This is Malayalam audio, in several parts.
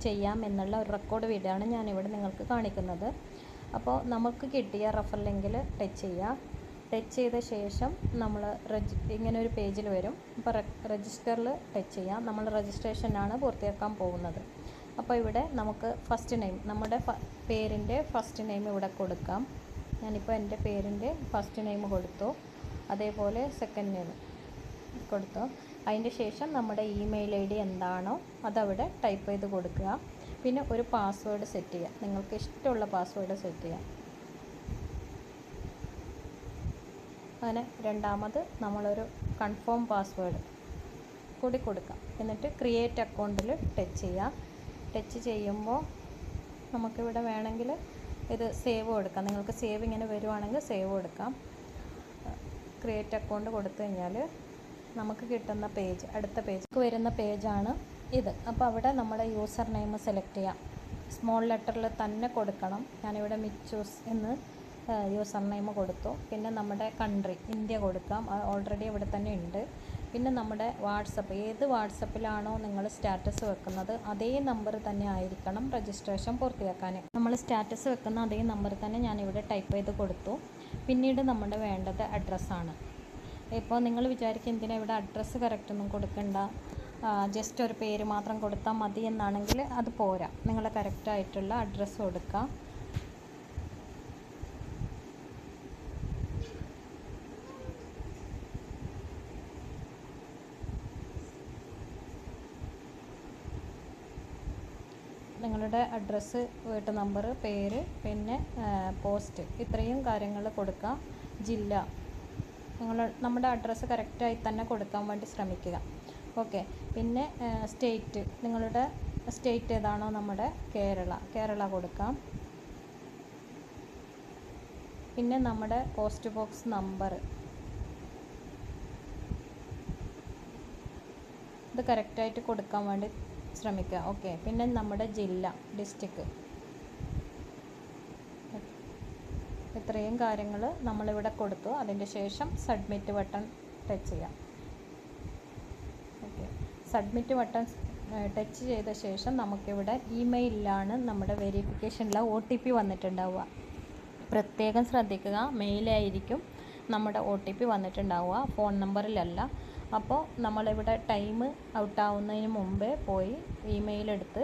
ചെയ്യാം എന്നുള്ള ഒരു റെക്കോർഡ് വീഡിയോ ആണ് ഞാനിവിടെ നിങ്ങൾക്ക് കാണിക്കുന്നത്. അപ്പോൾ നമുക്ക് കിട്ടിയ റെഫർ ലിങ്കിൽ ടച്ച് ചെയ്യുക. ടച്ച് ചെയ്ത ശേഷം നമ്മൾ ഇങ്ങനെ ഒരു പേജിൽ വരും. അപ്പോൾ രജിസ്റ്ററിൽ ടച്ച് ചെയ്യാം. നമ്മൾ രജിസ്ട്രേഷനാണ് പൂർത്തിയാക്കാൻ പോകുന്നത്. അപ്പോൾ ഇവിടെ നമുക്ക് ഫസ്റ്റ് നെയിം, നമ്മുടെ പേരിൻ്റെ ഫസ്റ്റ് നെയിം ഇവിടെ കൊടുക്കാം. ഞാനിപ്പോൾ എൻ്റെ പേരിൻ്റെ ഫസ്റ്റ് നെയിം കൊടുത്തു. അതേപോലെ സെക്കൻഡ് നെയിം കൊടുത്തു. അതിൻ്റെ ശേഷം നമ്മുടെ ഇമെയിൽ ID എന്താണോ അതവിടെ ടൈപ്പ് ചെയ്ത് കൊടുക്കുക. പിന്നെ ഒരു പാസ്വേഡ് സെറ്റ് ചെയ്യുക. നിങ്ങൾക്ക് ഇഷ്ടമുള്ള പാസ്വേഡ് സെറ്റ് ചെയ്യാം. അങ്ങനെ രണ്ടാമത് നമ്മളൊരു കൺഫേം പാസ്വേഡ് കൂടി കൊടുക്കാം. എന്നിട്ട് ക്രിയേറ്റ് അക്കൗണ്ടിൽ ടച്ച് ചെയ്യുക. ടച്ച് ചെയ്യുമ്പോൾ നമുക്കിവിടെ വേണമെങ്കിൽ ഇത് സേവ് കൊടുക്കാം. നിങ്ങൾക്ക് സേവ് ഇങ്ങനെ വരുവാണെങ്കിൽ സേവ് കൊടുക്കാം. ക്രിയേറ്റ് അക്കൗണ്ട് കൊടുത്തു കഴിഞ്ഞാൽ നമുക്ക് കിട്ടുന്ന പേജ്, അടുത്ത പേജ് വരുന്ന പേജാണ് ഇത്. അപ്പോൾ അവിടെ നമ്മുടെ യൂസർ നെയിം സെലക്ട് ചെയ്യാം. സ്മോൾ ലെറ്ററിൽ തന്നെ കൊടുക്കണം. ഞാനിവിടെ മിച്ചൂസ് എന്ന് യൂസർ നെയിം കൊടുത്തു. പിന്നെ നമ്മുടെ കൺട്രി ഇന്ത്യ കൊടുക്കാം, ഓൾറെഡി ഇവിടെ തന്നെ ഉണ്ട്. പിന്നെ നമ്മുടെ വാട്സപ്പ്, ഏത് വാട്സപ്പിലാണോ നിങ്ങൾ സ്റ്റാറ്റസ് വെക്കുന്നത് അതേ നമ്പർ തന്നെ ആയിരിക്കണം രജിസ്ട്രേഷൻ പൂർത്തിയാക്കാൻ. നമ്മൾ സ്റ്റാറ്റസ് വെക്കുന്ന അതേ നമ്പർ തന്നെ ഞാനിവിടെ ടൈപ്പ് ചെയ്ത് കൊടുത്തു. പിന്നീട് നമ്മുടെ വേണ്ടത് അഡ്രസ്സാണ്. ഇപ്പോൾ നിങ്ങൾ വിചാരിക്കും എന്തിനാ ഇവിടെ അഡ്രസ്സ് കറക്റ്റൊന്നും കൊടുക്കണ്ട, ജസ്റ്റ് ഒരു പേര് മാത്രം കൊടുത്താൽ മതി എന്നാണെങ്കിൽ അത് പോരാ. നിങ്ങൾ കറക്റ്റായിട്ടുള്ള അഡ്രസ്സ് കൊടുക്കുക. നിങ്ങളുടെ അഡ്രസ്സ്, വീട്ടു നമ്പർ, പേര്, പിന്നെ പോസ്റ്റ്, ഇത്രയും കാര്യങ്ങൾ കൊടുക്കുക. ജില്ല, നമ്മുടെ അഡ്രസ്സ് കറക്റ്റായി തന്നെ കൊടുക്കാൻ വേണ്ടി ശ്രമിക്കുക. ഓക്കെ. പിന്നെ സ്റ്റേറ്റ്, നിങ്ങളുടെ സ്റ്റേറ്റ് ഏതാണോ നമ്മുടെ കേരള കൊടുക്കാം. പിന്നെ നമ്മുടെ പോസ്റ്റ് ബോക്സ് നമ്പർ ഇത് കറക്റ്റായിട്ട് കൊടുക്കാൻ വേണ്ടി ശ്രമിക്കുക. ഓക്കെ. പിന്നെ നമ്മുടെ ജില്ല, ഡിസ്ട്രിക്ട്, ഇത്രയും കാര്യങ്ങൾ നമ്മളിവിടെ കൊടുത്തു. അതിൻ്റെ ശേഷം സബ്മിറ്റ് ബട്ടൺ ടച്ച് ചെയ്യാം. ഓക്കെ. സബ്മിറ്റ് ബട്ടൺ ടച്ച് ചെയ്ത ശേഷം നമുക്കിവിടെ ഇമെയിലാണ് നമ്മുടെ വെരിഫിക്കേഷനിലെ OTP വന്നിട്ടുണ്ടാവുക. പ്രത്യേകം ശ്രദ്ധിക്കുക, മെയിലായിരിക്കും നമ്മുടെ OTP വന്നിട്ടുണ്ടാവുക, ഫോൺ നമ്പറിലല്ല. അപ്പോൾ നമ്മളിവിടെ ടൈം ഔട്ടാവുന്നതിന് മുമ്പേ പോയി ഇമെയിൽ എടുത്ത്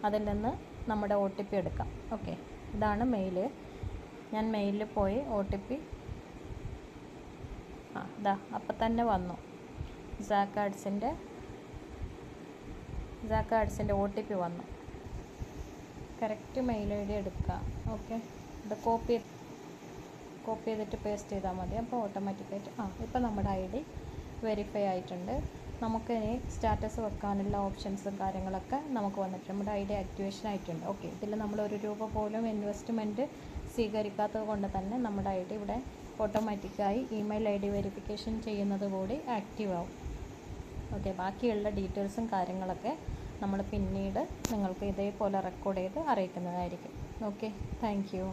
അതിൽ നിന്ന് നമ്മുടെ OTP എടുക്കാം. ഓക്കെ. ഇതാണ് മെയില്. ഞാൻ മെയിലിൽ പോയി OTP ഇതാ അപ്പം തന്നെ വന്നു. സാക്ക് ആഡ്സിൻ്റെ OTP വന്നു. കറക്റ്റ് മെയിൽ ID എടുക്കുക. ഓക്കെ. ഇത് കോപ്പി ചെയ്തിട്ട് പേസ്റ്റ് ചെയ്താൽ മതി. അപ്പോൾ ഓട്ടോമാറ്റിക്കായിട്ട് ഇപ്പോൾ നമ്മുടെ ID വെരിഫൈ ആയിട്ടുണ്ട്. നമുക്ക് ഇനി സ്റ്റാറ്റസ് വെക്കാനുള്ള ഓപ്ഷൻസും കാര്യങ്ങളൊക്കെ നമുക്ക് വന്നിട്ടുണ്ട്. നമ്മുടെ ID ആക്ടിവേഷൻ ആയിട്ടുണ്ട്. ഓക്കെ. ഇതിൽ നമ്മൾ ₹1 പോലും ഇൻവെസ്റ്റ്മെൻറ്റ് സ്വീകരിക്കാത്തത് കൊണ്ട് തന്നെ നമ്മുടെ ID ഇവിടെ ഓട്ടോമാറ്റിക്കായി ഇമെയിൽ ID വെരിഫിക്കേഷൻ ചെയ്യുന്നത് കൂടി ആക്റ്റീവ് ആവും. ഓക്കെ. ബാക്കിയുള്ള ഡീറ്റെയിൽസും കാര്യങ്ങളൊക്കെ നമ്മൾ പിന്നീട് നിങ്ങൾക്ക് ഇതേപോലെ റെക്കോർഡ് ചെയ്ത് അറിയിക്കുന്നതായിരിക്കും. ഓക്കെ. Thank you.